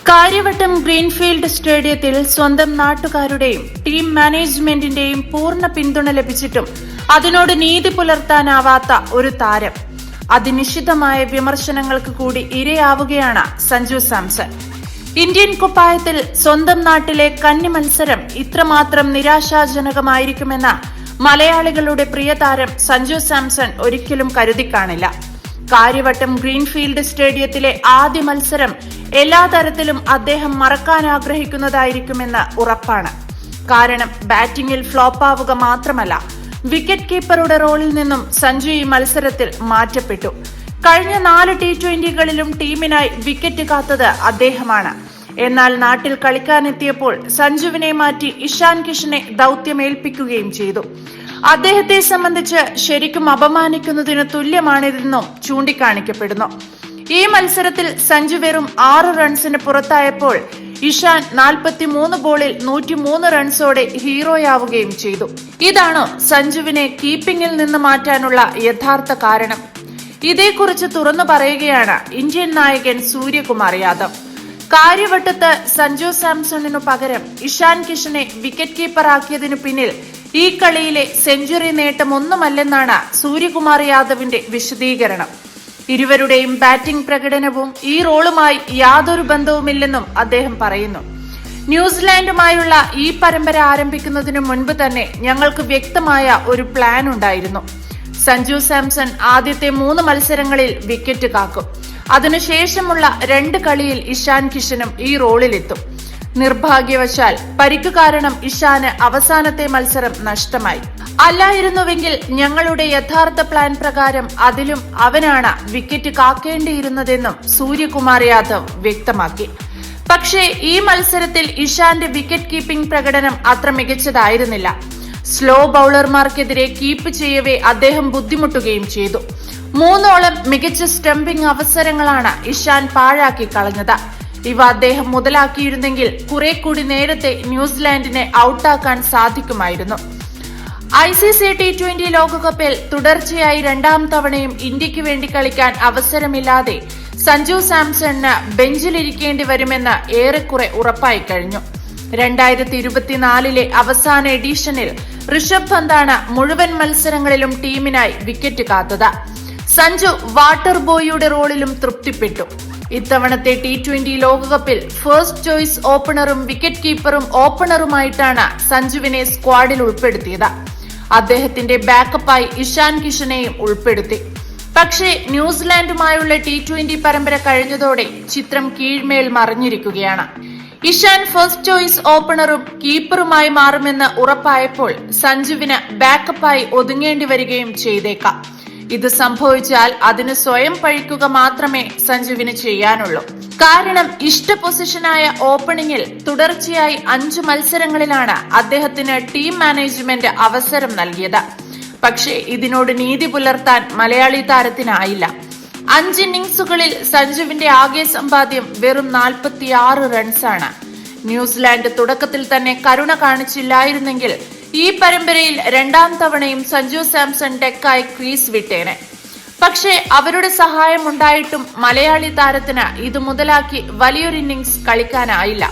Karyavattom greenfield സ്റ്റേഡിയത്തിൽ സ്വന്തം നാട്ടുകാരുടെയും ടീം മാനേജ്മെന്റിന്റെയും പൂർണ്ണ പിന്തുണ ലഭിച്ചിട്ടും അതിനോട് നീതി പുലർത്താനാവാത്ത ഒരു താരം അതിനിശിതമായ വിമർശനങ്ങൾക്ക് കൂടി ഇരയാവുകയാണ് സഞ്ജു സാംസൺ. ഇന്ത്യൻ കുപ്പായത്തിൽ സ്വന്തം നാട്ടിലെ കന്നി മത്സരം ഇത്രമാത്രം നിരാശാജനകമായിരിക്കുമെന്ന മലയാളികളുടെ പ്രിയതാരം സഞ്ജു സാംസൺ ഒരിക്കലും കരുതിക്കാണില്ല. കാര്യവട്ടം ഗ്രീൻഫീൽഡ് സ്റ്റേഡിയത്തിലെ ആദ്യ മത്സരം എല്ലാ തരത്തിലും അദ്ദേഹം മറക്കാൻ ആഗ്രഹിക്കുന്നതായിരിക്കുമെന്ന് ഉറപ്പാണ്. കാരണം ബാറ്റിംഗിൽ ഫ്ലോപ്പാവുക മാത്രമല്ല, വിക്കറ്റ് കീപ്പറുടെ റോളിൽ നിന്നും സഞ്ജു ഈ മത്സരത്തിൽ മാറ്റപ്പെട്ടു. കഴിഞ്ഞ 4 T20കളിലും ടീമിനായി വിക്കറ്റ് കാത്തത് അദ്ദേഹമാണ്. എന്നാൽ നാട്ടിൽ കളിക്കാനെത്തിയപ്പോൾ സഞ്ജുവിനെ മാറ്റി ഇഷാൻ കിഷനെ ദൌത്യമേൽപ്പിക്കുകയും ചെയ്തു. അദ്ദേഹത്തെ സംബന്ധിച്ച് ശരിക്കും അപമാനിക്കുന്നതിന് തുല്യമാണിതെന്നും ചൂണ്ടിക്കാണിക്കപ്പെടുന്നു. ഈ മത്സരത്തിൽ സഞ്ജു വെറും 6 റൺസിന് പുറത്തായപ്പോൾ ഇഷാൻ 43 ബോളിൽ 103 റൺസോടെ ഹീറോയാവുകയും ചെയ്തു. ഇതാണോ സഞ്ജുവിനെ കീപ്പിംഗിൽ നിന്ന് മാറ്റാനുള്ള യഥാർത്ഥ കാരണം? ഇതേക്കുറിച്ച് തുറന്നു പറയുകയാണ് ഇന്ത്യൻ നായകൻ സൂര്യകുമാർ യാദവ്. കാര്യവട്ടത്ത് സഞ്ജു സാംസണിനു പകരം ഇഷാൻ കിഷനെ വിക്കറ്റ് കീപ്പറാക്കിയതിനു പിന്നിൽ ഈ കളിയിലെ സെഞ്ചുറി നേട്ടമൊന്നുമല്ലെന്നാണ് സൂര്യകുമാർ യാദവിന്റെ വിശദീകരണം. ഇരുവരുടെയും ബാറ്റിംഗ് പ്രകടനവും ഈ റോളുമായി യാതൊരു ബന്ധവുമില്ലെന്നും അദ്ദേഹം പറയുന്നു. ന്യൂസിലാൻഡുമായുള്ള ഈ പരമ്പര ആരംഭിക്കുന്നതിനു മുൻപ് തന്നെ ഞങ്ങൾക്ക് വ്യക്തമായ ഒരു പ്ലാൻ ഉണ്ടായിരുന്നു. സഞ്ജു സാംസൺ ആദ്യത്തെ 3 മത്സരങ്ങളിൽ വിക്കറ്റ് കാക്കും. അതിനുശേഷമുള്ള 2 കളിയിൽ ഇഷാൻ കിഷനും ഈ റോളിലെത്തും. നിർഭാഗ്യവശാൽ പരിക്ക് കാരണം ഇഷാന് അവസാനത്തെ മത്സരം നഷ്ടമായി. അല്ലായിരുന്നുവെങ്കിൽ ഞങ്ങളുടെ യഥാർത്ഥ പ്ലാൻ പ്രകാരം അതിലും അവനാണ് വിക്കറ്റ് കാക്കേണ്ടിയിരുന്നതെന്നും സൂര്യകുമാർ യാദവ് വ്യക്തമാക്കി. പക്ഷേ ഈ മത്സരത്തിൽ ഇഷാന്റെ വിക്കറ്റ് കീപ്പിംഗ് പ്രകടനം അത്ര മികച്ചതായിരുന്നില്ല. സ്ലോ ബൌളർമാർക്കെതിരെ കീപ്പ് ചെയ്യവേ അദ്ദേഹം ബുദ്ധിമുട്ടുകയും ചെയ്തു. 3ഓളം മികച്ച സ്റ്റംപിംഗ് അവസരങ്ങളാണ് ഇഷാൻ പാഴാക്കി കളഞ്ഞത്. ഇവ അദ്ദേഹം മുതലാക്കിയിരുന്നെങ്കിൽ കുറെ കൂടി നേരത്തെ ന്യൂസിലാൻഡിനെ ഔട്ടാക്കാൻ സാധിക്കുമായിരുന്നു. ICC T20 ലോകകപ്പിൽ തുടർച്ചയായി 2ാം തവണയും ഇന്ത്യക്ക് വേണ്ടി കളിക്കാൻ അവസരമില്ലാതെ സഞ്ജു സാംസണിന് ബെഞ്ചിലിരിക്കേണ്ടി വരുമെന്ന് ഏറെക്കുറെ ഉറപ്പായി കഴിഞ്ഞു. 2024 അവസാന എഡിഷനിൽ ഋഷഭ് പന്താണ് മുഴുവൻ മത്സരങ്ങളിലും ടീമിനായി വിക്കറ്റ് കാത്തത്. സഞ്ജു വാട്ടർ ബോയിയുടെ റോളിലും തൃപ്തിപ്പെട്ടു. ഇത്തവണത്തെ T20 ലോകകപ്പിൽ ഫസ്റ്റ് ചോയ്സ് ഓപ്പണറും വിക്കറ്റ് കീപ്പറും ഓപ്പണറുമായിട്ടാണ് സഞ്ജുവിനെ സ്ക്വാഡിൽ ഉൾപ്പെടുത്തിയത്. അദ്ദേഹത്തിന്റെ ബാക്കപ്പായി ഇഷാൻ കിഷനെയും ഉൾപ്പെടുത്തി. പക്ഷേ ന്യൂസിലാൻഡുമായുള്ള T20 പരമ്പര കഴിഞ്ഞതോടെ ചിത്രം കീഴ്മേൽ മറിഞ്ഞിരിക്കുകയാണ്. ഇഷാൻ ഫസ്റ്റ് ചോയ്സ് ഓപ്പണറും കീപ്പറുമായി മാറുമെന്ന് ഉറപ്പായപ്പോൾ സഞ്ജുവിന് ബാക്കപ്പായി ഒതുങ്ങേണ്ടി വരികയും ചെയ്തേക്കാം. ഇത് സംഭവിച്ചാൽ അതിന് സ്വയം പഴിക്കുക മാത്രമേ സഞ്ജുവിന് ചെയ്യാനുള്ളൂ. കാരണം ഇഷ്ട പൊസിഷനായ ഓപ്പണിംഗിൽ തുടർച്ചയായി 5 മത്സരങ്ങളിലാണ് അദ്ദേഹത്തിന് ടീം മാനേജ്മെന്റ് അവസരം നൽകിയത്. പക്ഷേ ഇതിനോട് നീതി പുലർത്താൻ മലയാളി താരത്തിനായില്ല. 5 ഇന്നിംഗ്സുകളിൽ സഞ്ജുവിന്റെ ആകെ സമ്പാദ്യം വെറും 46 റൺസാണ്. ന്യൂസിലാൻഡ് തുടക്കത്തിൽ തന്നെ കരുണ കാണിച്ചില്ലായിരുന്നെങ്കിൽ ഈ പരമ്പരയിൽ 2ാം തവണയും സഞ്ജു സാംസൺ ഡെക്കായി ക്രീസ് വിട്ടേനെ. പക്ഷേ അവരുടെ സഹായം ഉണ്ടായിട്ടും മലയാളി താരത്തിന് ഇത് മുതലാക്കി വലിയൊരു ഇന്നിംഗ്സ് കളിക്കാനായില്ല.